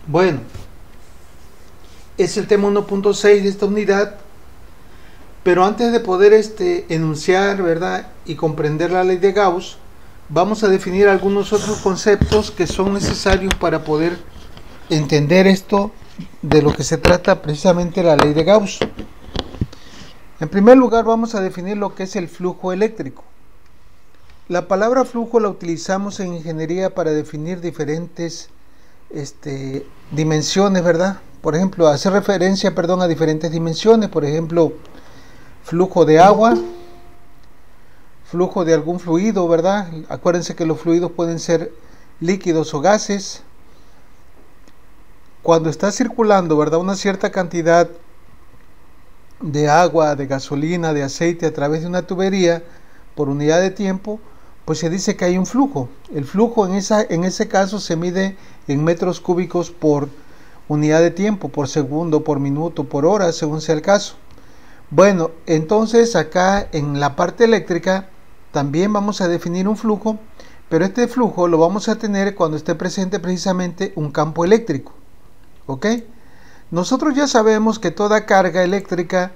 Bueno, es el tema 1.6 de esta unidad, pero antes de poder enunciar, ¿verdad?, y comprender la ley de Gauss, vamos a definir algunos otros conceptos que son necesarios para poder entender esto de lo que se trata precisamente la ley de Gauss. En primer lugar, vamos a definir lo que es el flujo eléctrico. La palabra flujo la utilizamos en ingeniería para definir diferentes dimensiones, ¿verdad? Por ejemplo, hacer referencia, a diferentes dimensiones. Por ejemplo, flujo de agua, flujo de algún fluido, ¿verdad? Acuérdense que los fluidos pueden ser líquidos o gases. Cuando está circulando, ¿verdad?, una cierta cantidad de agua, de gasolina, de aceite a través de una tubería por unidad de tiempo, pues se dice que hay un flujo. El flujo en ese caso se mide en metros cúbicos por unidad de tiempo, por segundo, por minuto, por hora, según sea el caso. Bueno, entonces acá en la parte eléctrica también vamos a definir un flujo, pero este flujo lo vamos a tener cuando esté presente precisamente un campo eléctrico. ¿Ok? Nosotros ya sabemos que toda carga eléctrica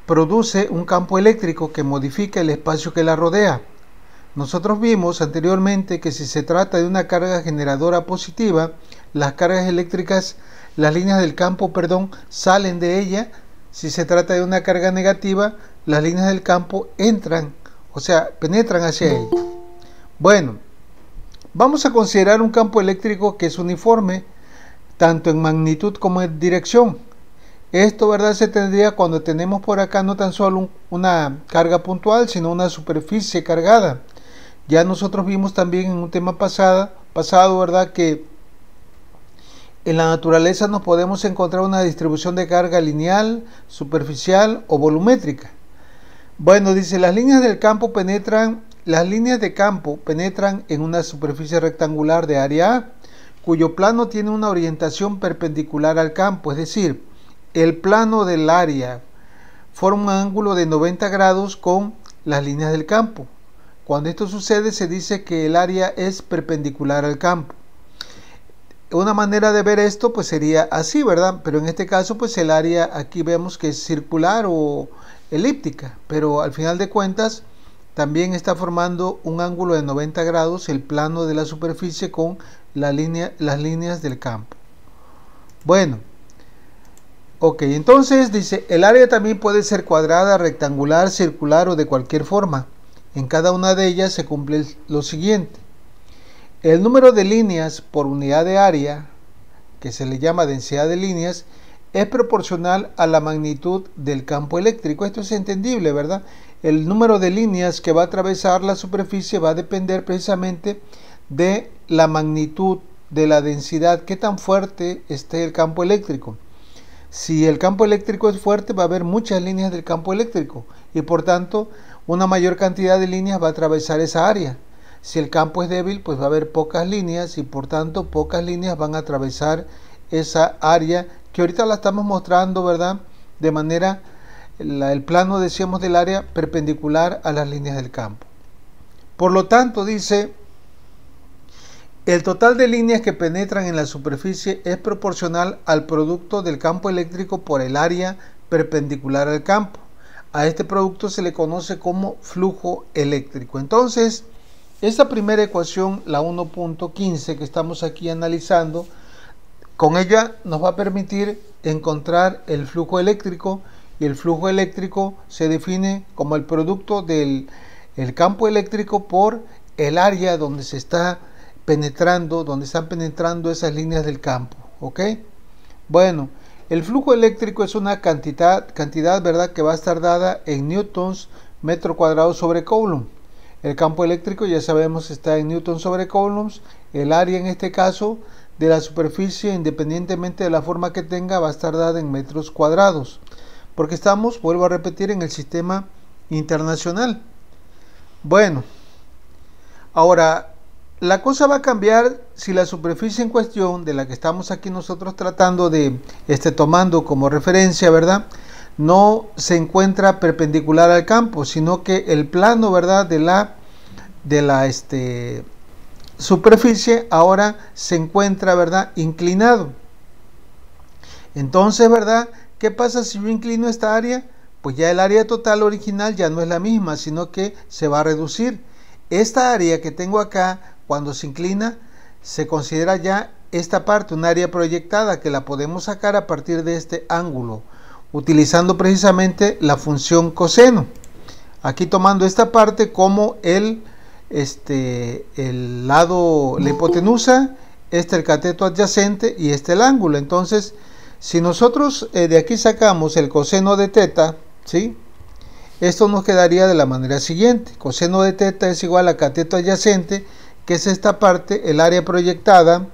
produce un campo eléctrico que modifica el espacio que la rodea. Nosotros vimos anteriormente que si se trata de una carga generadora positiva, las cargas eléctricas, las líneas del campo, salen de ella. Si se trata de una carga negativa, las líneas del campo entran, o sea, penetran hacia ella. Bueno, vamos a considerar un campo eléctrico que es uniforme, tanto en magnitud como en dirección. Esto, ¿verdad?, se tendría cuando tenemos por acá no tan solo una carga puntual, sino una superficie cargada. Ya nosotros vimos también en un tema pasado, ¿verdad?, que en la naturaleza nos podemos encontrar una distribución de carga lineal, superficial o volumétrica. Bueno, dice, las líneas de campo penetran en una superficie rectangular de área A, cuyo plano tiene una orientación perpendicular al campo, es decir, el plano del área forma un ángulo de 90 grados con las líneas del campo. Cuando esto sucede, se dice que el área es perpendicular al campo. Una manera de ver esto pues sería así, ¿verdad? Pero en este caso pues el área aquí vemos que es circular o elíptica, pero al final de cuentas también está formando un ángulo de 90 grados el plano de la superficie con las líneas del campo. Bueno, ok, entonces dice, el área también puede ser cuadrada, rectangular, circular o de cualquier forma. En cada una de ellas se cumple lo siguiente. El número de líneas por unidad de área, que se le llama densidad de líneas, es proporcional a la magnitud del campo eléctrico. Esto es entendible, ¿verdad? El número de líneas que va a atravesar la superficie va a depender precisamente de la magnitud, de la densidad, qué tan fuerte esté el campo eléctrico. Si el campo eléctrico es fuerte, va a haber muchas líneas del campo eléctrico y por tanto una mayor cantidad de líneas va a atravesar esa área. Si el campo es débil, pues va a haber pocas líneas y por tanto pocas líneas van a atravesar esa área que ahorita la estamos mostrando, ¿verdad?, de manera, el plano, decíamos, del área perpendicular a las líneas del campo. Por lo tanto, dice, el total de líneas que penetran en la superficie es proporcional al producto del campo eléctrico por el área perpendicular al campo. A este producto se le conoce como flujo eléctrico. Entonces, esta primera ecuación, la 1.15 que estamos aquí analizando, con ella nos va a permitir encontrar el flujo eléctrico, y el flujo eléctrico se define como el producto del campo eléctrico por el área donde se está penetrando, donde están penetrando esas líneas del campo. ¿Ok? Bueno, el flujo eléctrico es una cantidad, ¿verdad?, que va a estar dada en newtons metro cuadrado sobre coulomb. El campo eléctrico, ya sabemos, está en newtons sobre coulombs. El área, en este caso, de la superficie, independientemente de la forma que tenga, va a estar dada en metros cuadrados. Porque estamos, vuelvo a repetir, en el sistema internacional. Bueno, ahora, la cosa va a cambiar si la superficie en cuestión, de la que estamos aquí nosotros tratando de, tomando como referencia, ¿verdad?, no se encuentra perpendicular al campo, sino que el plano, ¿verdad?, de la superficie ahora se encuentra, ¿verdad?, inclinado. Entonces, ¿verdad? ¿Qué pasa si yo inclino esta área? Pues ya el área total original ya no es la misma, sino que se va a reducir. Esta área que tengo acá, cuando se inclina, se considera ya esta parte, un área proyectada, que la podemos sacar a partir de este ángulo, utilizando precisamente la función coseno. Aquí tomando esta parte como el lado, la hipotenusa, el cateto adyacente y el ángulo. Entonces, si nosotros de aquí sacamos el coseno de teta, ¿sí? Esto nos quedaría de la manera siguiente. Coseno de teta es igual a cateto adyacente, que es esta parte, el área proyectada,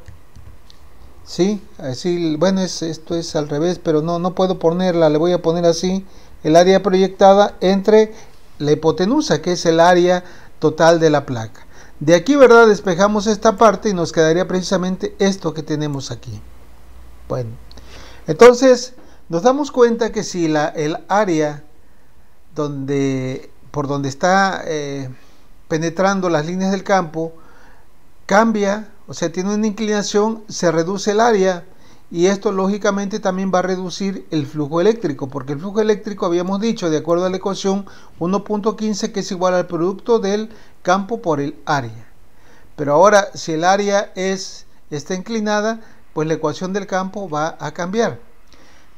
¿sí? Así, bueno, esto es al revés, pero no puedo ponerla, le voy a poner así, el área proyectada entre la hipotenusa, que es el área total de la placa. De aquí, ¿verdad? Despejamos esta parte y nos quedaría precisamente esto que tenemos aquí. Bueno, entonces nos damos cuenta que si el área por donde está penetrando las líneas del campo cambia, o sea, tiene una inclinación, se reduce el área, y esto lógicamente también va a reducir el flujo eléctrico, porque el flujo eléctrico habíamos dicho, de acuerdo a la ecuación 1.15, que es igual al producto del campo por el área. Pero ahora, si el área está inclinada, pues la ecuación del campo va a cambiar.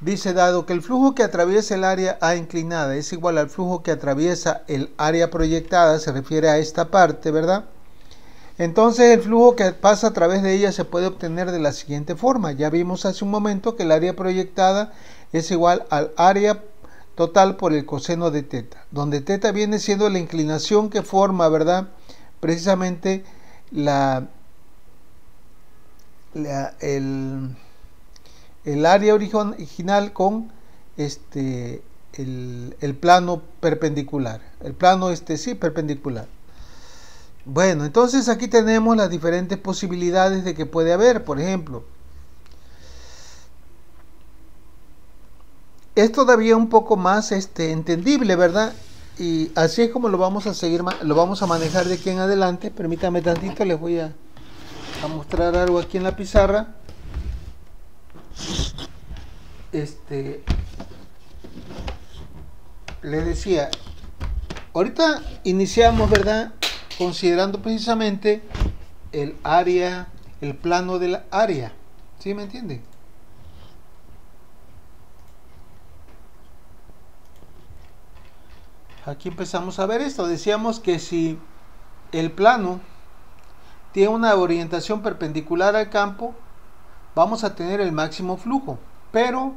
Dice, dado que el flujo que atraviesa el área A inclinada es igual al flujo que atraviesa el área proyectada, se refiere a esta parte, ¿verdad? Entonces el flujo que pasa a través de ella se puede obtener de la siguiente forma. Ya vimos hace un momento que el área proyectada es igual al área total por el coseno de teta, donde teta viene siendo la inclinación que forma, ¿verdad? Precisamente el área original con el plano perpendicular. El plano sí perpendicular. Bueno, entonces aquí tenemos las diferentes posibilidades de que puede haber. Por ejemplo, es todavía un poco más entendible, ¿verdad? Y así es como lo vamos a seguir, lo vamos a manejar de aquí en adelante. Permítame tantito, les voy a mostrar algo aquí en la pizarra. Les decía, ahorita iniciamos, ¿verdad? Considerando precisamente el área, el plano de la área. ¿Sí me entienden? Aquí empezamos a ver esto. Decíamos que si el plano tiene una orientación perpendicular al campo, vamos a tener el máximo flujo. Pero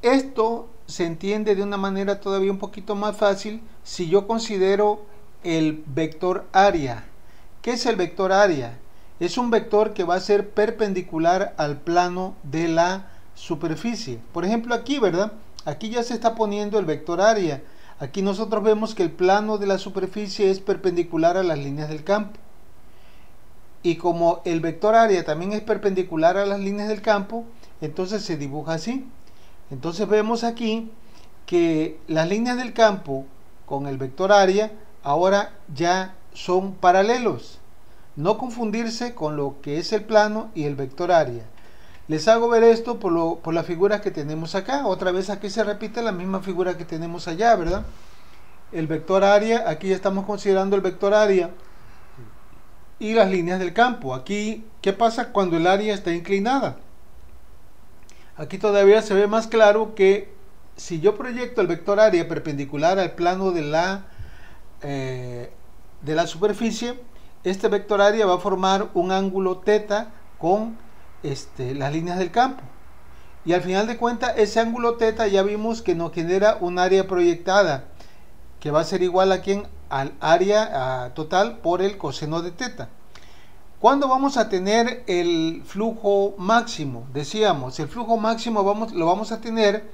esto se entiende de una manera todavía un poquito más fácil si yo considero el vector área. ¿Qué es el vector área? Es un vector que va a ser perpendicular al plano de la superficie. Por ejemplo aquí, ¿verdad? Aquí ya se está poniendo el vector área. Aquí nosotros vemos que el plano de la superficie es perpendicular a las líneas del campo. Y como el vector área también es perpendicular a las líneas del campo, entonces se dibuja así. Entonces vemos aquí que las líneas del campo con el vector área ahora ya son paralelos. No confundirse con lo que es el plano y el vector área. Les hago ver esto por las figuras que tenemos acá. Otra vez aquí se repite la misma figura que tenemos allá, ¿verdad? El vector área, aquí ya estamos considerando el vector área y las líneas del campo. Aquí, ¿qué pasa cuando el área está inclinada? Aquí todavía se ve más claro que si yo proyecto el vector área perpendicular al plano de la superficie, este vector área va a formar un ángulo teta con las líneas del campo. Y al final de cuentas, ese ángulo teta ya vimos que nos genera un área proyectada, que va a ser igual a al área total por el coseno de teta. ¿Cuándo vamos a tener el flujo máximo? Decíamos, el flujo máximo lo vamos a tener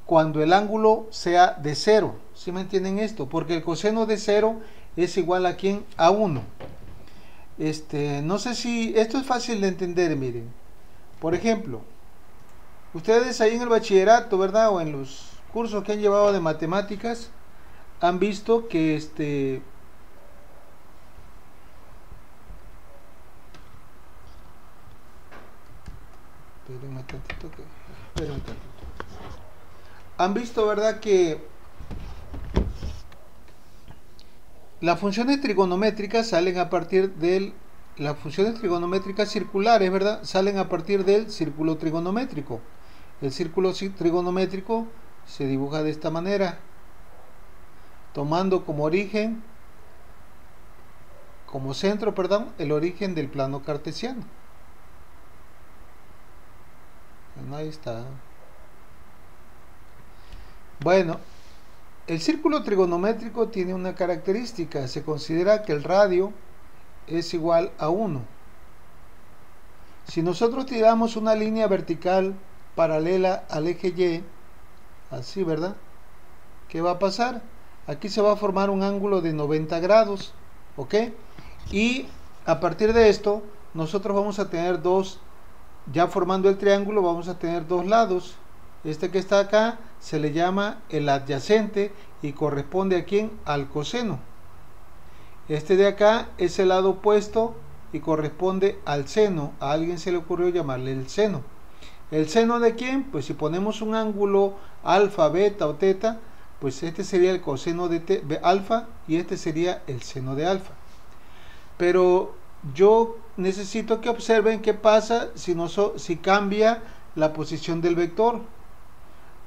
cuando el ángulo sea de 0. ¿Sí me entienden esto? Porque el coseno de 0 es igual a 1. No sé si esto es fácil de entender, miren. Por ejemplo, ustedes ahí en el bachillerato, ¿verdad? O en los cursos que han llevado de matemáticas, han visto que Espérenme tantito espérenme tantito. Han visto, ¿verdad?, que las funciones trigonométricas salen a partir del... Las funciones trigonométricas circulares, ¿verdad?, salen a partir del círculo trigonométrico. El círculo trigonométrico se dibuja de esta manera, tomando como origen, como centro, perdón, el origen del plano cartesiano. Bueno, ahí está. Bueno, el círculo trigonométrico tiene una característica. Se considera que el radio es igual a 1. Si nosotros tiramos una línea vertical paralela al eje Y, así, ¿verdad?, ¿qué va a pasar? Aquí se va a formar un ángulo de 90 grados, ¿ok? Y a partir de esto, nosotros vamos a tener ya formando el triángulo, vamos a tener dos lados. Este que está acá se le llama el adyacente y corresponde a ¿quién? Al coseno. Este de acá es el lado opuesto y corresponde al seno. A alguien se le ocurrió llamarle el seno. ¿El seno de quién? Pues si ponemos un ángulo alfa, beta o teta, pues este sería el coseno de alfa y este sería el seno de alfa. Pero yo necesito que observen qué pasa si cambia la posición del vector.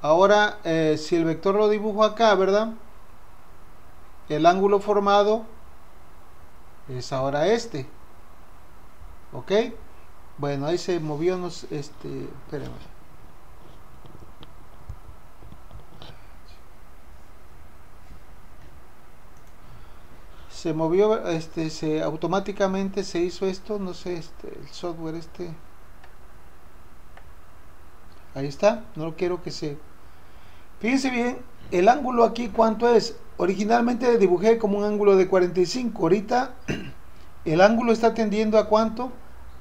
Ahora, si el vector lo dibujo acá, ¿verdad?, el ángulo formado es ahora este. ¿Ok? Bueno, ahí se movió, espérenme. Se movió, automáticamente se hizo esto, no sé, el software ahí está, no quiero que se... Fíjense bien, el ángulo aquí, ¿cuánto es? Originalmente dibujé como un ángulo de 45, ahorita el ángulo está tendiendo a ¿cuánto?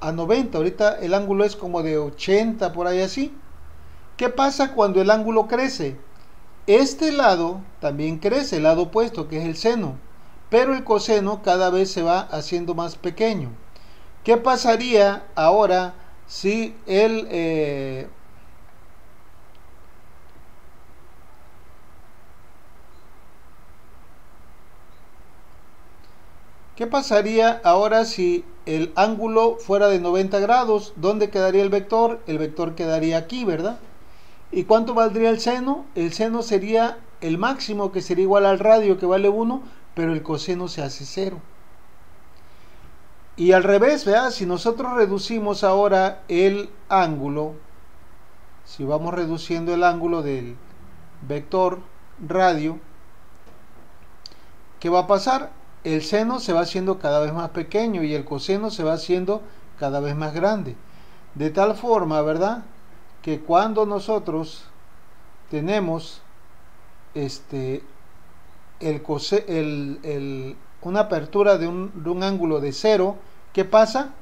A 90, ahorita el ángulo es como de 80, por ahí así. ¿Qué pasa cuando el ángulo crece? Este lado también crece, el lado opuesto, que es el seno, pero el coseno cada vez se va haciendo más pequeño. ¿Qué pasaría ahora si ¿Qué pasaría ahora si el ángulo fuera de 90 grados? ¿Dónde quedaría el vector? El vector quedaría aquí, ¿verdad? ¿Y cuánto valdría el seno? El seno sería el máximo, que sería igual al radio, que vale 1, pero el coseno se hace 0. Y al revés, ¿verdad? Si nosotros reducimos ahora el ángulo, si vamos reduciendo el ángulo del vector radio, ¿qué va a pasar? El seno se va haciendo cada vez más pequeño y el coseno se va haciendo cada vez más grande. De tal forma, ¿verdad?, que cuando nosotros tenemos una apertura de un ángulo de 0, ¿qué pasa?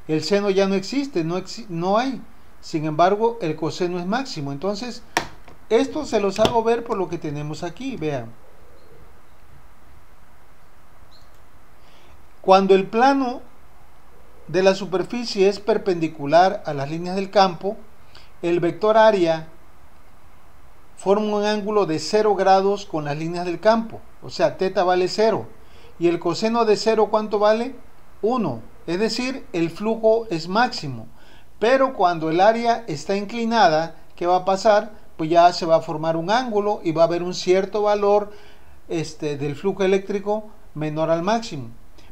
El seno ya no existe, no hay. Sin embargo, el coseno es máximo. Entonces, esto se los hago ver por lo que tenemos aquí, vean. Cuando el plano de la superficie es perpendicular a las líneas del campo, el vector área forma un ángulo de 0 grados con las líneas del campo, o sea, teta vale 0. Y el coseno de 0, ¿cuánto vale? 1. Es decir, el flujo es máximo. Pero cuando el área está inclinada, ¿qué va a pasar? Pues ya se va a formar un ángulo y va a haber un cierto valor del flujo eléctrico menor al máximo.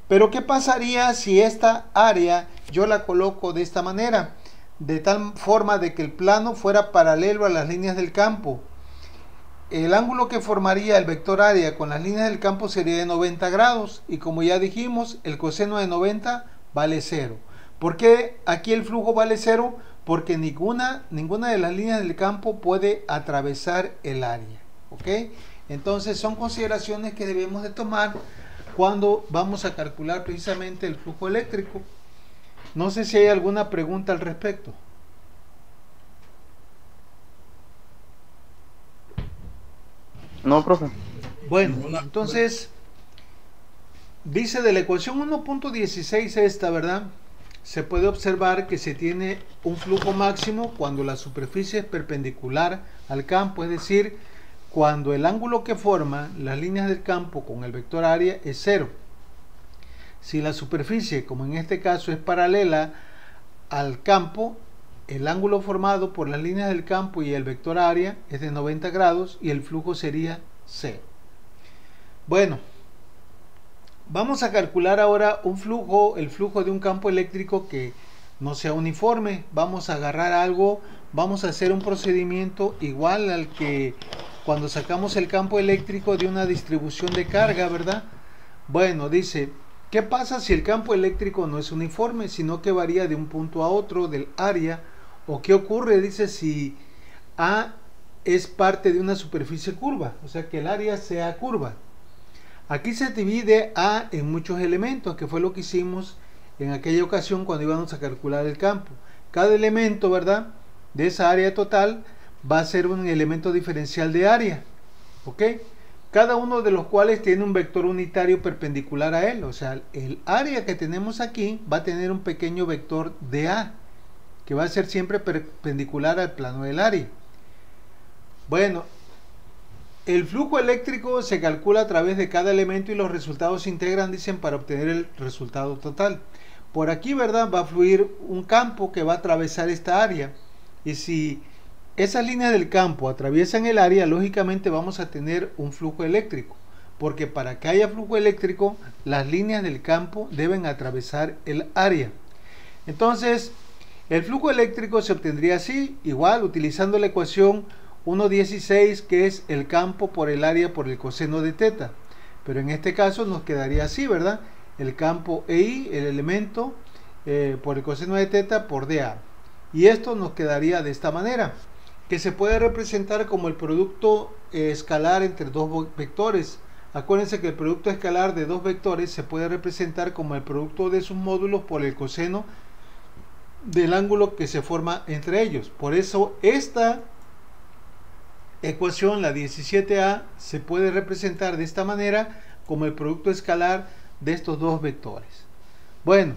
Pero ¿qué pasaría si esta área yo la coloco de esta manera? De tal forma de que el plano fuera paralelo a las líneas del campo. El ángulo que formaría el vector área con las líneas del campo sería de 90 grados. Y como ya dijimos, el coseno de 90 vale 0. ¿Por qué aquí el flujo vale 0? Porque ninguna de las líneas del campo puede atravesar el área. ¿Ok? Entonces son consideraciones que debemos de tomar cuando vamos a calcular precisamente el flujo eléctrico. No sé si hay alguna pregunta al respecto. No, profe. Bueno, entonces dice de la ecuación 1.16 esta, ¿verdad? se puede observar que se tiene un flujo máximo cuando la superficie es perpendicular al campo, es decir, cuando el ángulo que forma las líneas del campo con el vector área es 0. Si la superficie, como en este caso, es paralela al campo, el ángulo formado por las líneas del campo y el vector área es de 90 grados y el flujo sería 0. Bueno, vamos a calcular ahora el flujo de un campo eléctrico que no sea uniforme. Vamos a agarrar algo, vamos a hacer un procedimiento igual al que cuando sacamos el campo eléctrico de una distribución de carga, ¿verdad? Bueno, dice, ¿qué pasa si el campo eléctrico no es uniforme, sino que varía de un punto a otro del área? ¿O qué ocurre? Dice, si A es parte de una superficie curva, o sea que el área sea curva. Aquí se divide A en muchos elementos, que fue lo que hicimos en aquella ocasión cuando íbamos a calcular el campo. Cada elemento, ¿verdad?, de esa área total va a ser un elemento diferencial de área, ¿ok? Cada uno de los cuales tiene un vector unitario perpendicular a él, o sea, el área que tenemos aquí va a tener un pequeño vector de A, que va a ser siempre perpendicular al plano del área. Bueno, el flujo eléctrico se calcula a través de cada elemento y los resultados se integran, dicen, para obtener el resultado total. Por aquí, ¿verdad?, va a fluir un campo que va a atravesar esta área. Y si esas líneas del campo atraviesan el área, lógicamente vamos a tener un flujo eléctrico. Porque para que haya flujo eléctrico, las líneas del campo deben atravesar el área. Entonces, el flujo eléctrico se obtendría así, igual, utilizando la ecuación 1.16, que es el campo por el área por el coseno de teta. Pero en este caso nos quedaría así, ¿verdad? El campo EI, el elemento, por el coseno de teta por dA. Y esto nos quedaría de esta manera, que se puede representar como el producto escalar entre dos vectores. Acuérdense que el producto escalar de dos vectores se puede representar como el producto de sus módulos por el coseno del ángulo que se forma entre ellos. Por eso esta ecuación, la 17a, se puede representar de esta manera como el producto escalar de estos dos vectores. Bueno,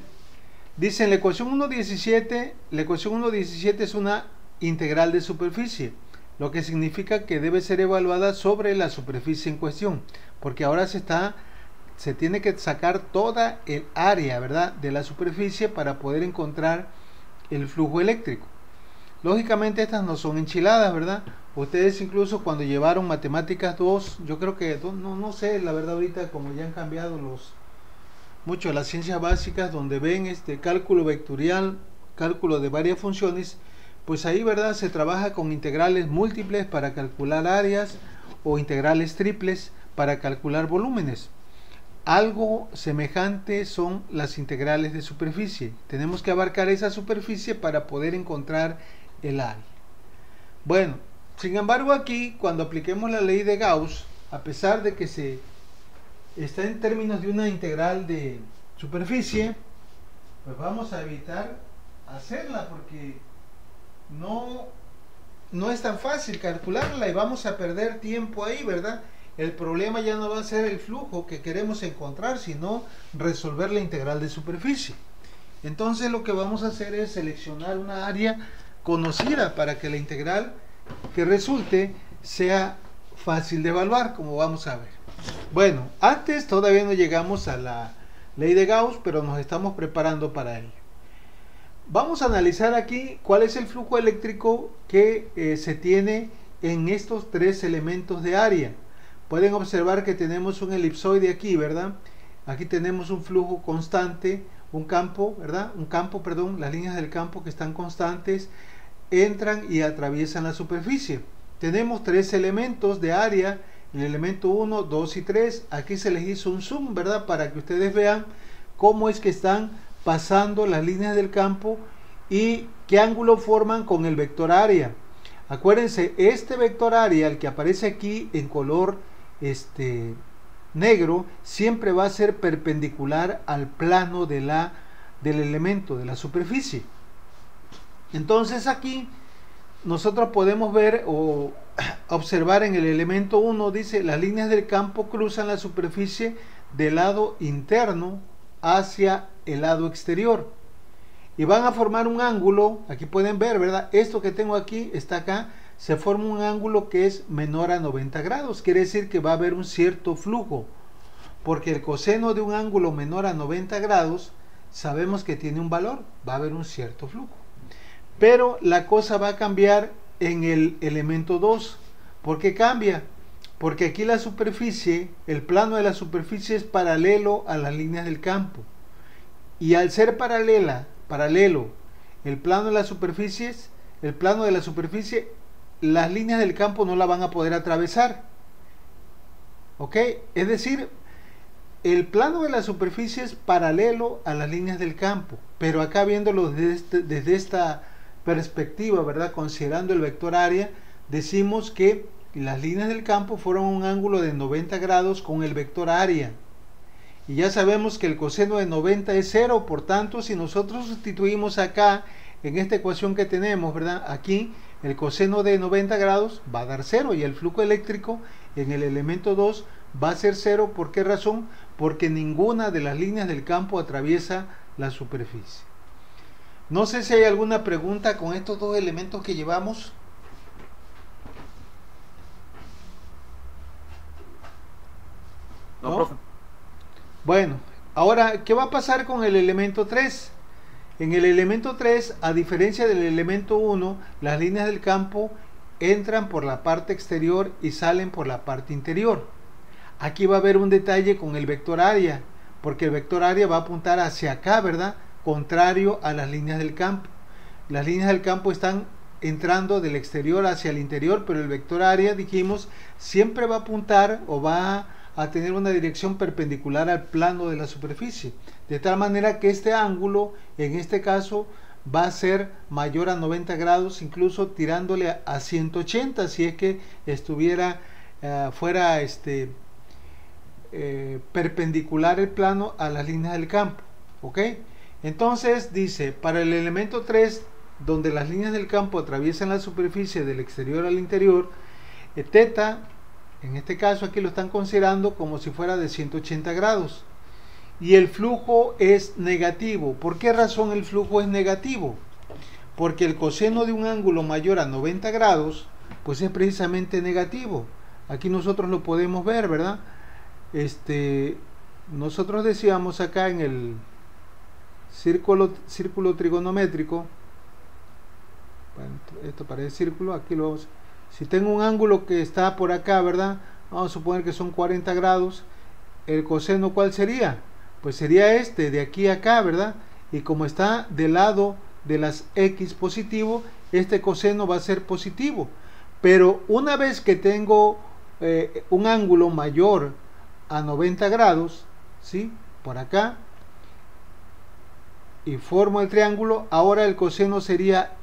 dicen la ecuación 1.17 es una integral de superficie, lo que significa que debe ser evaluada sobre la superficie en cuestión, porque ahora se tiene que sacar toda el área, ¿verdad?, de la superficie para poder encontrar el flujo eléctrico. Lógicamente estas no son enchiladas, ¿verdad? Ustedes incluso cuando llevaron matemáticas 2, yo creo que, no sé, la verdad ahorita como ya han cambiado mucho las ciencias básicas, donde ven cálculo vectorial, cálculo de varias funciones, pues ahí, ¿verdad?, se trabaja con integrales múltiples para calcular áreas o integrales triples para calcular volúmenes. Algo semejante son las integrales de superficie. Tenemos que abarcar esa superficie para poder encontrar el área. Bueno, sin embargo aquí, cuando apliquemos la ley de Gauss, a pesar de que se está en términos de una integral de superficie, pues vamos a evitar hacerla porque no es tan fácil calcularla y vamos a perder tiempo ahí, ¿verdad? El problema ya no va a ser el flujo que queremos encontrar, sino resolver la integral de superficie. Entonces lo que vamos a hacer es seleccionar una área conocida para que la integral que resulte sea fácil de evaluar, como vamos a ver. Bueno, antes todavía no llegamos a la ley de Gauss, pero nos estamos preparando para ello. Vamos a analizar aquí cuál es el flujo eléctrico que se tiene en estos tres elementos de área. Pueden observar que tenemos un elipsoide aquí, ¿verdad? Aquí tenemos un flujo constante, un campo, ¿verdad? Las líneas del campo que están constantes entran y atraviesan la superficie. Tenemos tres elementos de área, el elemento 1, 2 y 3. Aquí se les hizo un zoom, ¿verdad?, para que ustedes vean cómo es que están pasando las líneas del campo y qué ángulo forman con el vector área. Acuérdense, este vector área, el que aparece aquí en color negro, siempre va a ser perpendicular al plano del elemento, de la superficie. Entonces aquí nosotros podemos ver o observar en el elemento 1, dice, las líneas del campo cruzan la superficie del lado interno hacia el lado exterior. y van a formar un ángulo. Aquí pueden ver, ¿verdad? Esto que tengo aquí está acá, se forma un ángulo que es menor a 90 grados, quiere decir que va a haber un cierto flujo, porque el coseno de un ángulo menor a 90 grados sabemos que tiene un valor, va a haber un cierto flujo. Pero la cosa va a cambiar en el elemento 2. ¿Por qué cambia? Porque aquí la superficie, el plano de la superficie es paralelo a las líneas del campo. Y al ser paralelo el plano de la superficie, las líneas del campo no la van a poder atravesar. ¿Ok? Es decir, el plano de la superficie es paralelo a las líneas del campo, pero acá viéndolo desde esta perspectiva, ¿verdad? Considerando el vector área, decimos que las líneas del campo forman un ángulo de 90 grados con el vector área. Y ya sabemos que el coseno de 90 es 0, por tanto, si nosotros sustituimos acá, en esta ecuación que tenemos, ¿verdad? Aquí, el coseno de 90 grados va a dar 0 y el flujo eléctrico en el elemento 2 va a ser 0. ¿Por qué razón? Porque ninguna de las líneas del campo atraviesa la superficie. No sé si hay alguna pregunta con estos dos elementos que llevamos. No, profe. Bueno, ahora, ¿qué va a pasar con el elemento 3? En el elemento 3, a diferencia del elemento 1, las líneas del campo entran por la parte exterior y salen por la parte interior. Aquí va a haber un detalle con el vector área, porque el vector área va a apuntar hacia acá, ¿verdad? Contrario a las líneas del campo. Las líneas del campo están entrando del exterior hacia el interior, pero el vector área, dijimos, siempre va a apuntar o va a tener una dirección perpendicular al plano de la superficie, de tal manera que este ángulo, en este caso, va a ser mayor a 90 grados, incluso tirándole a 180 si es que estuviera fuera perpendicular el plano a las líneas del campo. ¿Ok? Entonces dice, para el elemento 3, donde las líneas del campo atraviesan la superficie del exterior al interior, teta, en este caso aquí lo están considerando como si fuera de 180 grados. Y el flujo es negativo. ¿Por qué razón el flujo es negativo? Porque el coseno de un ángulo mayor a 90 grados, pues es precisamente negativo. Aquí nosotros lo podemos ver, ¿verdad? Nosotros decíamos acá en el círculo trigonométrico, bueno, esto parece círculo, aquí lo vamos. Si tengo un ángulo que está por acá, ¿verdad? Vamos a suponer que son 40 grados. ¿El coseno cuál sería? Pues sería de aquí a acá, ¿verdad? Y como está del lado de las X positivo, este coseno va a ser positivo. Pero una vez que tengo un ángulo mayor a 90 grados, ¿sí? Por acá, y formo el triángulo, ahora el coseno sería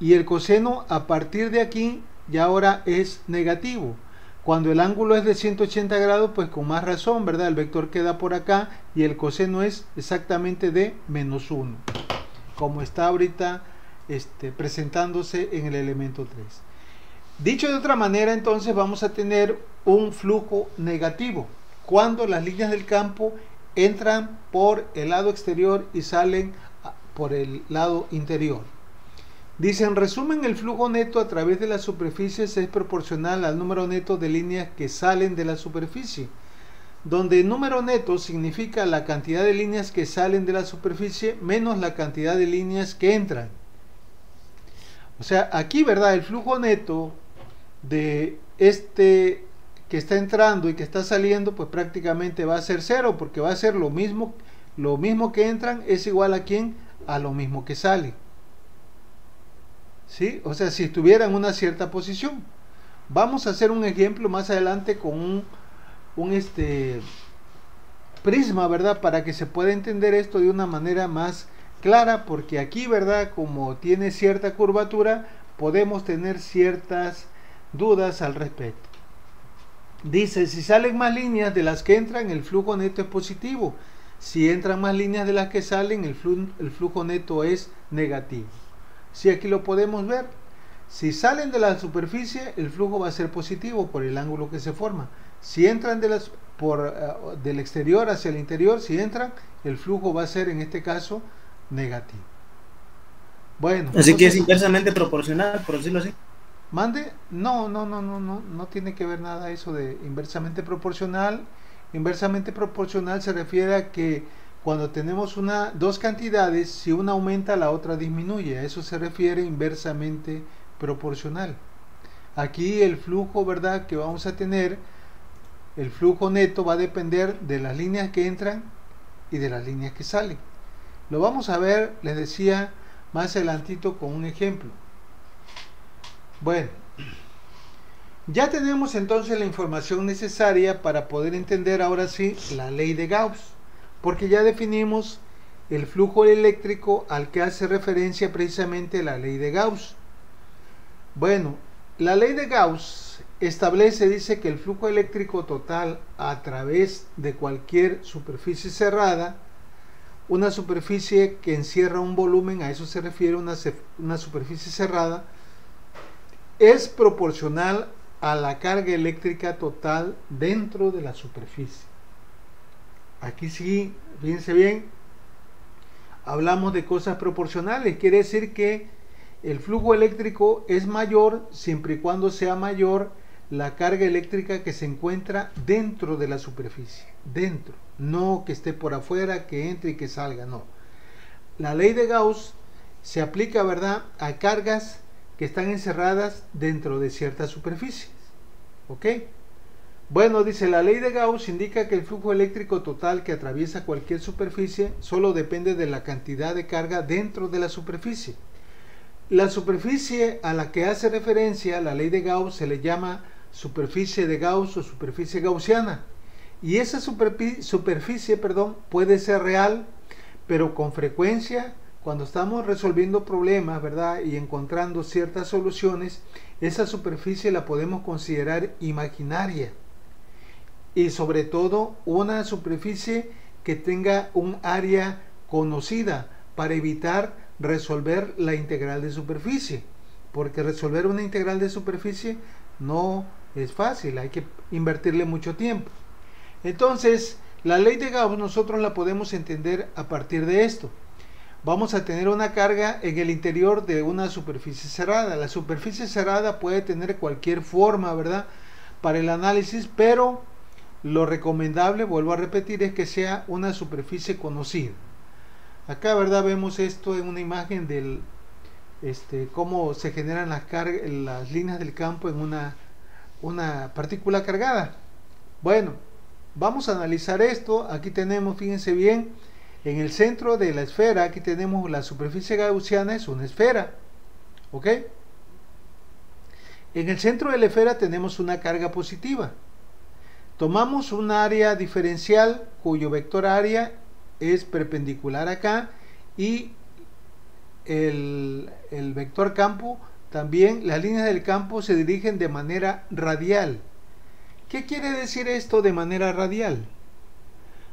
y el coseno a partir de aquí ya ahora es negativo. Cuando el ángulo es de 180 grados, pues con más razón, ¿verdad? El vector queda por acá y el coseno es exactamente de menos 1, como está ahorita presentándose en el elemento 3. Dicho de otra manera, entonces vamos a tener un flujo negativo cuando las líneas del campo entran por el lado exterior y salen por el lado interior. Dice, en resumen, el flujo neto a través de las superficies es proporcional al número neto de líneas que salen de la superficie, donde el número neto significa la cantidad de líneas que salen de la superficie menos la cantidad de líneas que entran. O sea, aquí, ¿verdad? El flujo neto de que está entrando y que está saliendo, pues prácticamente va a ser 0, porque va a ser lo mismo que entran es igual a ¿quién? A lo mismo que sale. ¿Sí? O sea, si estuviera en una cierta posición. Vamos a hacer un ejemplo más adelante con un prisma, ¿verdad? Para que se pueda entender esto de una manera más clara, porque aquí, ¿verdad? Como tiene cierta curvatura, podemos tener ciertas dudas al respecto. Dice, si salen más líneas de las que entran, el flujo neto es positivo. Si entran más líneas de las que salen, el flujo neto es negativo. Si aquí lo podemos ver, si salen de la superficie, el flujo va a ser positivo por el ángulo que se forma. Si entran del exterior hacia el interior, si entran, el flujo va a ser en este caso negativo. Bueno, así que es inversamente proporcional, por decirlo así. Mande, no tiene que ver nada eso de inversamente proporcional. Inversamente proporcional se refiere a que cuando tenemos dos cantidades, si una aumenta, la otra disminuye. A eso se refiere inversamente proporcional. Aquí el flujo, ¿verdad?, que vamos a tener, el flujo neto va a depender de las líneas que entran y de las líneas que salen. Lo vamos a ver, les decía, más adelantito con un ejemplo. Bueno, ya tenemos entonces la información necesaria para poder entender ahora sí la ley de Gauss, porque ya definimos el flujo eléctrico al que hace referencia precisamente la ley de Gauss. Bueno, la ley de Gauss establece, dice que el flujo eléctrico total a través de cualquier superficie cerrada, una superficie que encierra un volumen, a eso se refiere una superficie cerrada, es proporcional a la carga eléctrica total dentro de la superficie. Aquí sí, fíjense bien, hablamos de cosas proporcionales, quiere decir que el flujo eléctrico es mayor siempre y cuando sea mayor la carga eléctrica que se encuentra dentro de la superficie, dentro, no que esté por afuera, que entre y que salga, no. La ley de Gauss se aplica, ¿verdad?, a cargas que están encerradas dentro de ciertas superficies. ¿Ok? Bueno, dice, la ley de Gauss indica que el flujo eléctrico total que atraviesa cualquier superficie solo depende de la cantidad de carga dentro de la superficie. La superficie a la que hace referencia la ley de Gauss se le llama superficie de Gauss o superficie gaussiana. Y esa superficie, puede ser real, pero con frecuencia, cuando estamos resolviendo problemas, ¿verdad?, y encontrando ciertas soluciones, esa superficie la podemos considerar imaginaria. Y sobre todo, una superficie que tenga un área conocida para evitar resolver la integral de superficie. Porque resolver una integral de superficie no es fácil, hay que invertirle mucho tiempo. Entonces, la ley de Gauss nosotros la podemos entender a partir de esto. Vamos a tener una carga en el interior de una superficie cerrada. La superficie cerrada puede tener cualquier forma, ¿verdad?, para el análisis, pero lo recomendable, vuelvo a repetir, es que sea una superficie conocida. Acá, ¿verdad?, vemos esto en una imagen del cómo se generan las líneas del campo en una partícula cargada. Bueno, vamos a analizar esto. Aquí tenemos, fíjense bien, en el centro de la esfera, aquí tenemos la superficie gaussiana, es una esfera, ¿ok? En el centro de la esfera tenemos una carga positiva. Tomamos un área diferencial cuyo vector área es perpendicular acá y el vector campo también, las líneas del campo se dirigen de manera radial. ¿Qué quiere decir esto de manera radial?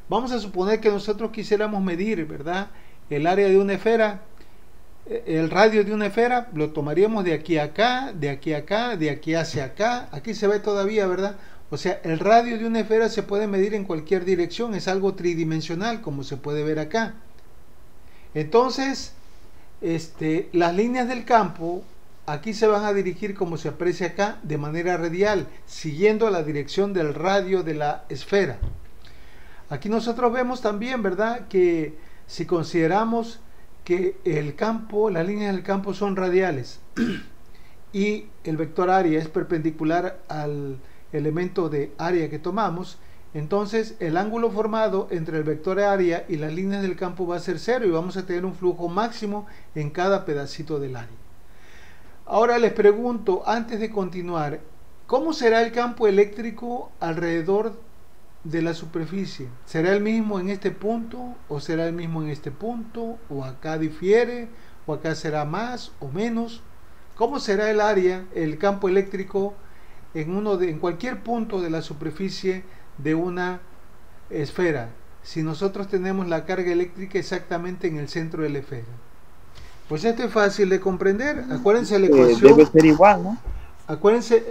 Vamos a suponer que nosotros quisiéramos medir, ¿verdad?, el área de una esfera, el radio de una esfera, lo tomaríamos de aquí a acá, de aquí a acá, de aquí hacia acá. Aquí se ve todavía, ¿verdad? O sea, el radio de una esfera se puede medir en cualquier dirección, es algo tridimensional, como se puede ver acá. Entonces, las líneas del campo aquí se van a dirigir, como se aprecia acá, de manera radial, siguiendo la dirección del radio de la esfera. Aquí nosotros vemos también, ¿verdad?, que si consideramos que el campo, las líneas del campo son radiales y el vector área es perpendicular al elemento de área que tomamos, entonces el ángulo formado entre el vector área y las líneas del campo va a ser cero y vamos a tener un flujo máximo en cada pedacito del área. Ahora les pregunto, antes de continuar, ¿cómo será el campo eléctrico alrededor de la superficie? ¿Será el mismo en este punto o será el mismo en este punto, o acá difiere, o acá será más o menos? ¿Cómo será el área, el campo eléctrico en cualquier punto de la superficie de una esfera, si nosotros tenemos la carga eléctrica exactamente en el centro de la esfera? Pues esto es fácil de comprender. Acuérdense la ecuación. Debe ser igual, ¿no? Acuérdense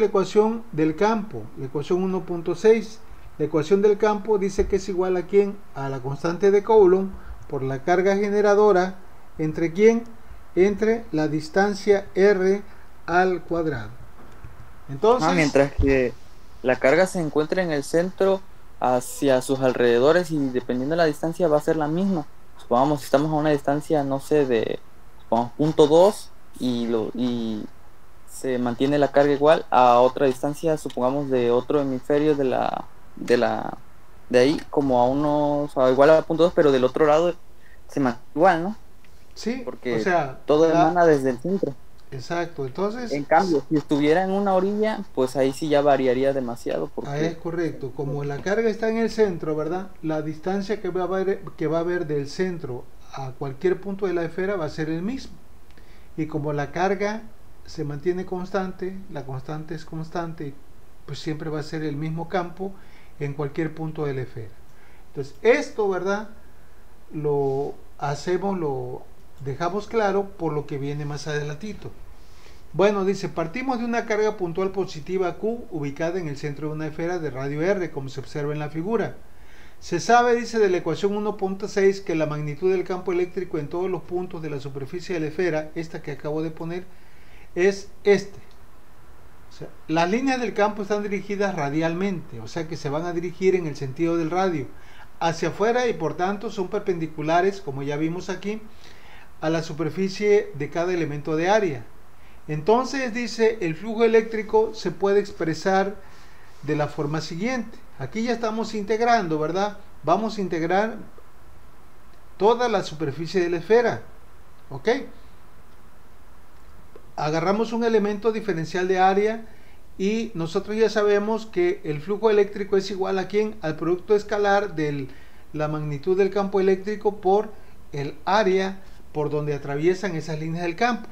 la ecuación del campo, la ecuación 1.6. La ecuación del campo dice que es igual a ¿quién? A la constante de Coulomb por la carga generadora, ¿entre quién? Entre la distancia r al cuadrado. Entonces, mientras que la carga se encuentra en el centro hacia sus alrededores y dependiendo de la distancia va a ser la misma. Supongamos si estamos a una distancia, no sé, de supongamos, 0.2 y se mantiene la carga igual a otra distancia, supongamos de otro hemisferio de ahí como a unos, igual a 0.2, pero del otro lado se mantiene igual, ¿no? sí, Porque o sea, todo emana desde el centro. exacto, entonces, En cambio, si estuviera en una orilla, pues ahí sí ya variaría demasiado. Porque es correcto, como la carga está en el centro, ¿verdad? La distancia que va a haber del centro a cualquier punto de la esfera va a ser el mismo. Y como la carga se mantiene constante, la constante es constante, pues siempre va a ser el mismo campo en cualquier punto de la esfera. Entonces, esto, ¿verdad? Lo dejamos claro por lo que viene más adelantito. Bueno, dice, partimos de una carga puntual positiva Q ubicada en el centro de una esfera de radio R, como se observa en la figura. Se sabe, dice, de la ecuación 1.6 que la magnitud del campo eléctrico en todos los puntos de la superficie de la esfera, esta que acabo de poner, es este. O sea, las líneas del campo están dirigidas radialmente, o sea que se van a dirigir en el sentido del radio, hacia afuera y por tanto son perpendiculares, como ya vimos aquí, a la superficie de cada elemento de área. Entonces, dice, el flujo eléctrico se puede expresar de la forma siguiente. Aquí ya estamos integrando, ¿verdad? Vamos a integrar toda la superficie de la esfera. ¿Ok? Agarramos un elemento diferencial de área y nosotros ya sabemos que el flujo eléctrico es igual a ¿quién? Al producto escalar de la magnitud del campo eléctrico por el área por donde atraviesan esas líneas del campo.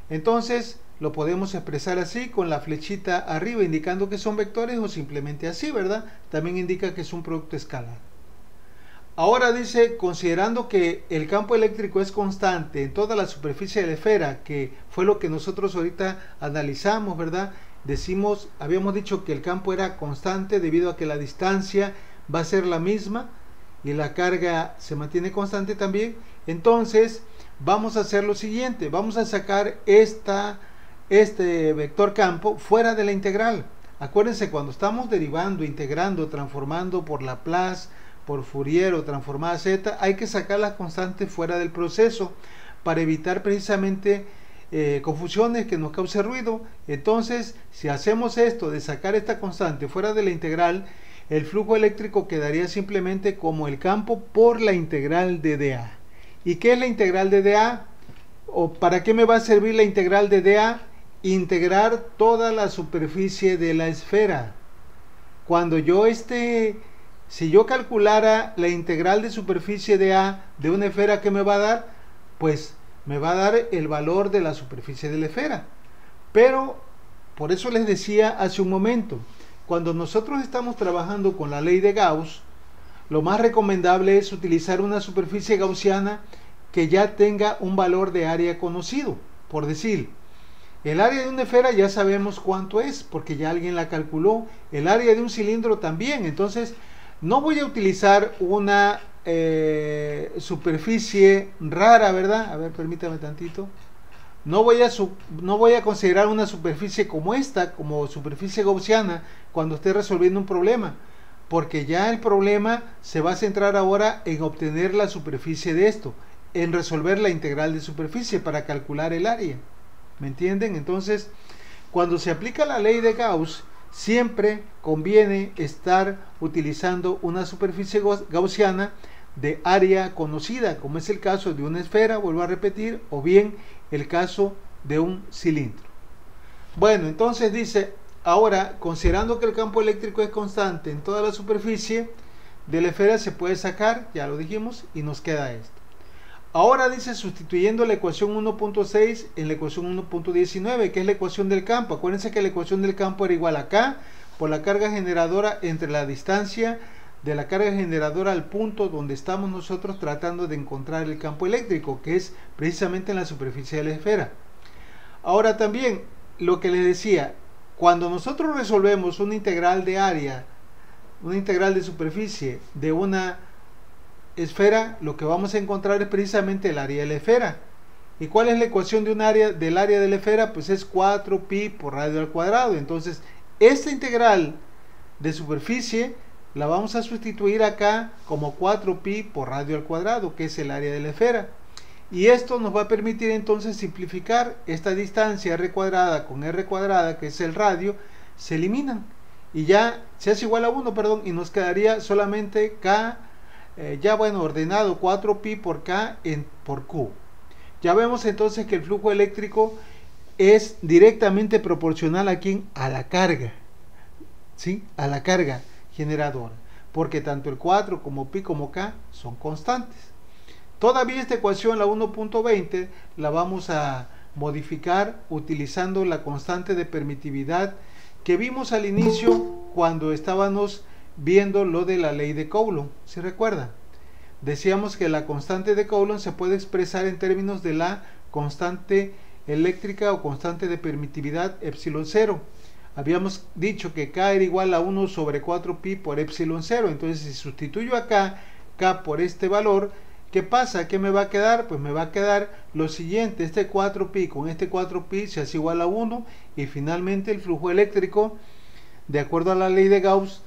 Entonces lo podemos expresar así con la flechita arriba indicando que son vectores o simplemente así, ¿verdad? También indica que es un producto escalar. Ahora dice, considerando que el campo eléctrico es constante en toda la superficie de la esfera, que fue lo que nosotros ahorita analizamos, ¿verdad? Habíamos dicho que el campo era constante debido a que la distancia va a ser la misma y la carga se mantiene constante también. Entonces vamos a hacer lo siguiente, vamos a sacar este vector campo fuera de la integral. Acuérdense, cuando estamos derivando, integrando, transformando por Laplace, por Fourier o transformada Z, hay que sacar las constantes fuera del proceso para evitar precisamente confusiones que nos cause ruido. Entonces, si hacemos esto de sacar esta constante fuera de la integral, el flujo eléctrico quedaría simplemente como el campo por la integral de dA. ¿Y qué es la integral de dA? ¿O para qué me va a servir la integral de dA? Integrar toda la superficie de la esfera. Cuando si yo calculara la integral de superficie de A de una esfera, ¿qué me va a dar? Pues me va a dar el valor de la superficie de la esfera. Pero, por eso les decía hace un momento, cuando nosotros estamos trabajando con la ley de Gauss, lo más recomendable es utilizar una superficie gaussiana que ya tenga un valor de área conocido. Por decir, el área de una esfera ya sabemos cuánto es, porque ya alguien la calculó. El área de un cilindro también. Entonces, no voy a utilizar una superficie rara, ¿verdad? A ver, permítame tantito. No voy a considerar una superficie como esta, como superficie gaussiana, cuando esté resolviendo un problema, porque ya el problema se va a centrar ahora en obtener la superficie de esto, en resolver la integral de superficie para calcular el área. ¿Me entienden? Entonces, cuando se aplica la ley de Gauss, siempre conviene estar utilizando una superficie gaussiana de área conocida, como es el caso de una esfera, vuelvo a repetir, o bien el caso de un cilindro. Bueno, entonces dice, ahora, considerando que el campo eléctrico es constante en toda la superficie de la esfera, se puede sacar, ya lo dijimos, y nos queda esto. Ahora dice, sustituyendo la ecuación 1.6 en la ecuación 1.19, que es la ecuación del campo. Acuérdense que la ecuación del campo era igual a K por la carga generadora entre la distancia de la carga generadora al punto donde estamos nosotros tratando de encontrar el campo eléctrico, que es precisamente en la superficie de la esfera. Ahora también, lo que les decía, cuando nosotros resolvemos una integral de área, una integral de superficie de una esfera, lo que vamos a encontrar es precisamente el área de la esfera. ¿Y cuál es la ecuación de un área del área de la esfera? Pues es 4pi por radio al cuadrado. Entonces, esta integral de superficie la vamos a sustituir acá como 4pi por radio al cuadrado, que es el área de la esfera. Y esto nos va a permitir entonces simplificar esta distancia r cuadrada con r cuadrada, que es el radio, se eliminan. Y ya se hace igual a 1, perdón, y nos quedaría solamente k, ya bueno, ordenado 4pi por k por q. Ya vemos entonces que el flujo eléctrico es directamente proporcional aquí a la carga, ¿sí? A la carga generadora, porque tanto el 4 como pi como k son constantes. Todavía esta ecuación, la 1.20, la vamos a modificar utilizando la constante de permitividad que vimos al inicio cuando estábamos viendo lo de la ley de Coulomb, ¿se recuerdan? Decíamos que la constante de Coulomb se puede expresar en términos de la constante eléctrica o constante de permitividad epsilon 0. Habíamos dicho que K era igual a 1 sobre 4pi por epsilon 0. Entonces, si sustituyo acá K por este valor, ¿qué pasa? ¿Qué me va a quedar? Pues me va a quedar lo siguiente: este 4pi con este 4pi se hace igual a 1, y finalmente el flujo eléctrico, de acuerdo a la ley de Gauss,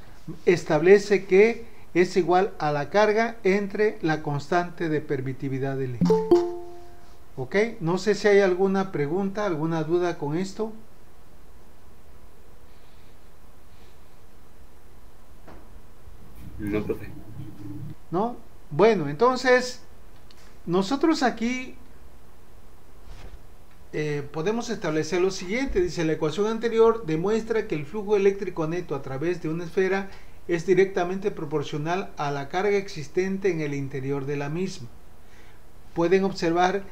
establece que es igual a la carga entre la constante de permitividad eléctrica. ¿Ok? No sé si hay alguna pregunta, alguna duda con esto. No, profe. ¿No? Bueno, entonces nosotros aquí podemos establecer lo siguiente. Dice: la ecuación anterior demuestra que el flujo eléctrico neto a través de una esfera es directamente proporcional a la carga existente en el interior de la misma. Pueden observar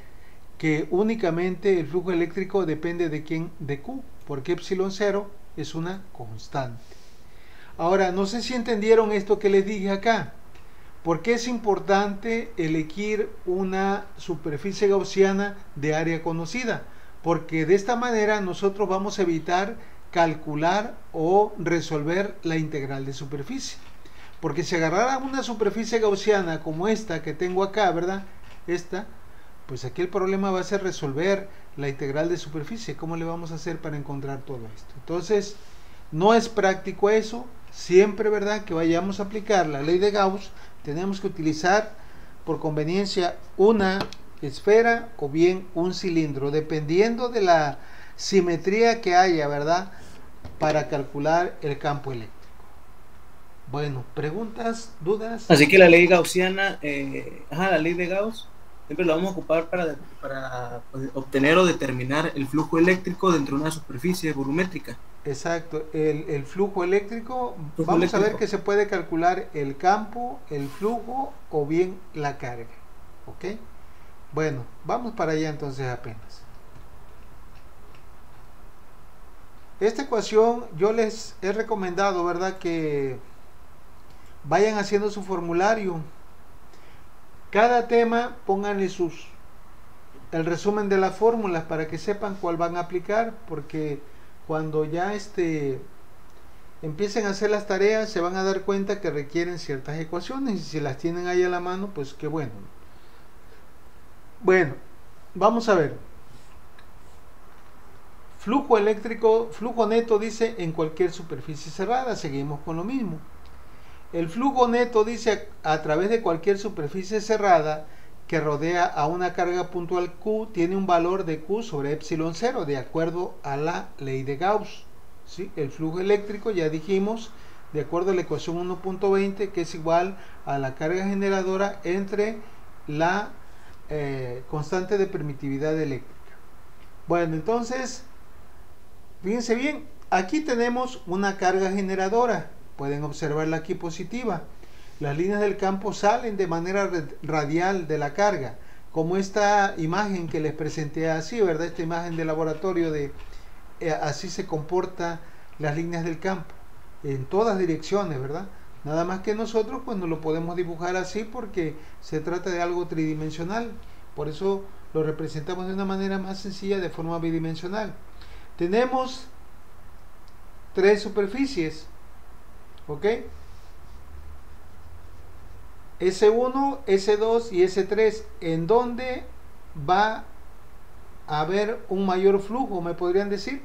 que únicamente el flujo eléctrico depende de quién, de Q, porque epsilon 0 es una constante. Ahora, no sé si entendieron esto que les dije acá. ¿Por qué es importante elegir una superficie gaussiana de área conocida? Porque de esta manera nosotros vamos a evitar calcular o resolver la integral de superficie. Porque si agarrara una superficie gaussiana como esta que tengo acá, ¿verdad? Esta, pues aquí el problema va a ser resolver la integral de superficie. ¿Cómo le vamos a hacer para encontrar todo esto? Entonces, no es práctico eso. Siempre, ¿verdad?, que vayamos a aplicar la ley de Gauss, tenemos que utilizar por conveniencia una esfera o bien un cilindro, dependiendo de la simetría que haya, ¿verdad?, para calcular el campo eléctrico. Bueno, ¿preguntas, dudas? Así que la ley gaussiana, la ley de Gauss, siempre la vamos a ocupar para pues, obtener o determinar el flujo eléctrico dentro de una superficie volumétrica. Exacto, el flujo eléctrico, vamos a ver que se puede calcular el campo, el flujo o bien la carga. ¿Ok? Bueno, vamos para allá entonces apenas. Esta ecuación yo les he recomendado, ¿verdad?, que vayan haciendo su formulario. Cada tema pónganle el resumen de las fórmulas para que sepan cuál van a aplicar, porque cuando ya empiecen a hacer las tareas se van a dar cuenta que requieren ciertas ecuaciones, y si las tienen ahí a la mano, pues qué bueno. Bueno, vamos a ver. Flujo eléctrico, flujo neto, dice, en cualquier superficie cerrada. Seguimos con lo mismo. El flujo neto, dice, a través de cualquier superficie cerrada que rodea a una carga puntual Q, tiene un valor de Q sobre epsilon 0, de acuerdo a la ley de Gauss. ¿Sí? El flujo eléctrico, ya dijimos, de acuerdo a la ecuación 1.20, que es igual a la carga generadora entre la constante de permitividad eléctrica. Bueno, entonces, fíjense bien, aquí tenemos una carga generadora. Pueden observarla aquí positiva. Las líneas del campo salen de manera radial de la carga, como esta imagen que les presenté así, ¿verdad? Esta imagen de laboratorio de así se comportan las líneas del campo, en todas direcciones, ¿verdad? Nada más que nosotros pues no lo podemos dibujar así porque se trata de algo tridimensional. Por eso lo representamos de una manera más sencilla, de forma bidimensional. Tenemos tres superficies, ¿ok? S1, S2 y S3, ¿en dónde va a haber un mayor flujo? ¿Me podrían decir?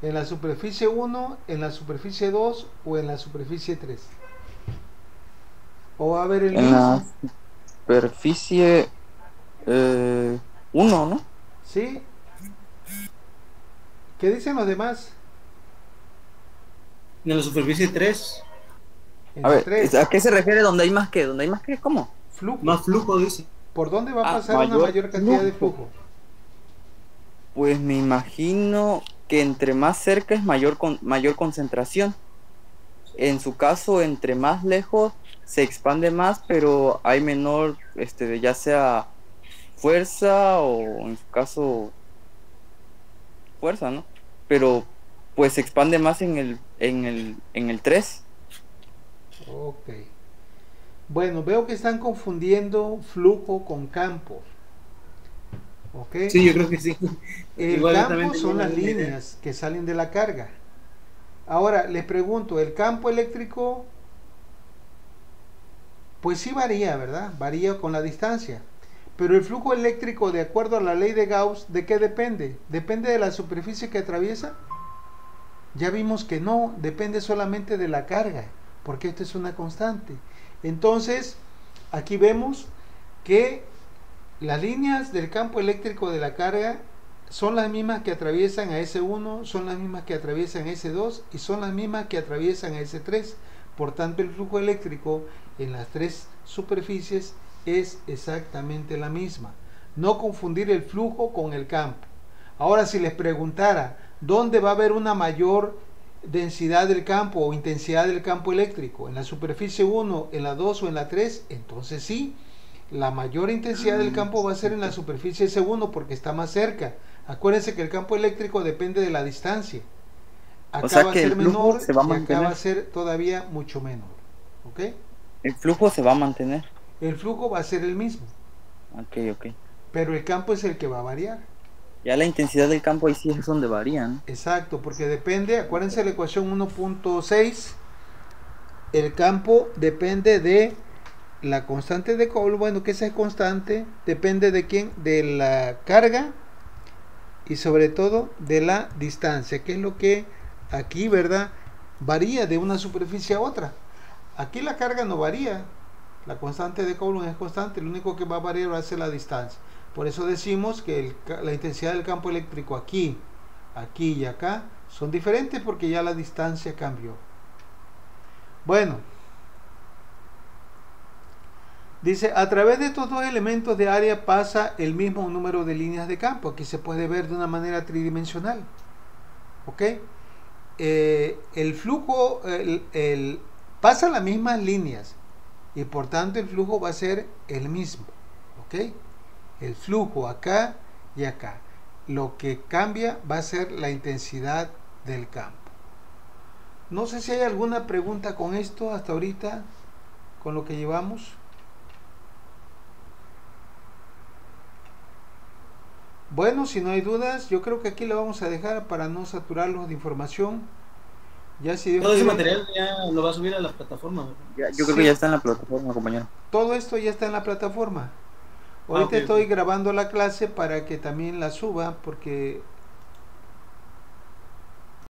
¿En la superficie 1, en la superficie 2 o en la superficie 3? ¿O va a haber el En la mismo? superficie 1, ¿no? ¿Sí? ¿Qué dicen los demás? En la superficie 3, En A la ver, 3. ¿a qué se refiere donde hay más que? ¿Donde hay más que? ¿Cómo? Flujo. más flujo, dice. ¿Por dónde va a pasar una Mayor mayor cantidad de flujo. flujo? Pues me imagino que entre más cerca es mayor concentración. En su caso, entre más lejos se expande más, pero hay menor, ya sea fuerza o en su caso fuerza, ¿no? Pero pues se expande más en el 3. Ok. Bueno, veo que están confundiendo flujo con campo. ¿Ok? Sí, yo creo que sí. El Igual yo también campo tenía son la las misma idea. líneas que salen de la carga. Ahora, les pregunto, ¿el campo eléctrico? Pues sí varía, ¿verdad? Varía con la distancia. Pero el flujo eléctrico, de acuerdo a la ley de Gauss, ¿de qué depende? ¿Depende de la superficie que atraviesa? Ya vimos que no, depende solamente de la carga, porque esto es una constante. Entonces, aquí vemos que las líneas del campo eléctrico de la carga son las mismas que atraviesan a S1, son las mismas que atraviesan a S2 y son las mismas que atraviesan a S3. Por tanto, el flujo eléctrico en las tres superficies es exactamente la misma. No confundir el flujo con el campo. Ahora, si les preguntara dónde va a haber una mayor densidad del campo o intensidad del campo eléctrico, en la superficie 1, en la 2 o en la 3, entonces sí, la mayor intensidad del campo va a ser en la superficie S1 porque está más cerca. Acuérdense que el campo eléctrico depende de la distancia. O Acá sea va a que ser el flujo menor se va a y acá va mantener. a ser todavía mucho menor. ¿Ok? El flujo se va a mantener. El flujo va a ser el mismo, Ok. pero el campo es el que va a variar. Ya la intensidad del campo ahí sí es donde varía, ¿no? Exacto, porque depende, acuérdense de la ecuación 1.6, el campo depende de la constante de Coulomb, bueno, que esa es constante, depende de quién, de la carga y sobre todo de la distancia, que es lo que aquí, ¿verdad? Varía de una superficie a otra. Aquí la carga no varía, la constante de Coulomb es constante, lo único que va a variar va a ser la distancia. Por eso decimos que la intensidad del campo eléctrico aquí y acá son diferentes porque ya la distancia cambió. Bueno, dice, a través de estos dos elementos de área pasa el mismo número de líneas de campo. Aquí se puede ver de una manera tridimensional. ¿Ok? El flujo, pasa las mismas líneas y por tanto el flujo va a ser el mismo. ¿Ok? El flujo acá y acá. Lo que cambia va a ser la intensidad del campo. No sé si hay alguna pregunta con esto hasta ahorita, con lo que llevamos. Bueno, si no hay dudas, yo creo que aquí lo vamos a dejar para no saturarlos de información. Ya si Dios Todo ese quiere, material ya lo va a subir a la plataforma, ¿verdad? Yo creo que sí, ya está en la plataforma, compañero. todo esto ya está en la plataforma. Ah, Ahorita ok. estoy grabando la clase para que también la suba, porque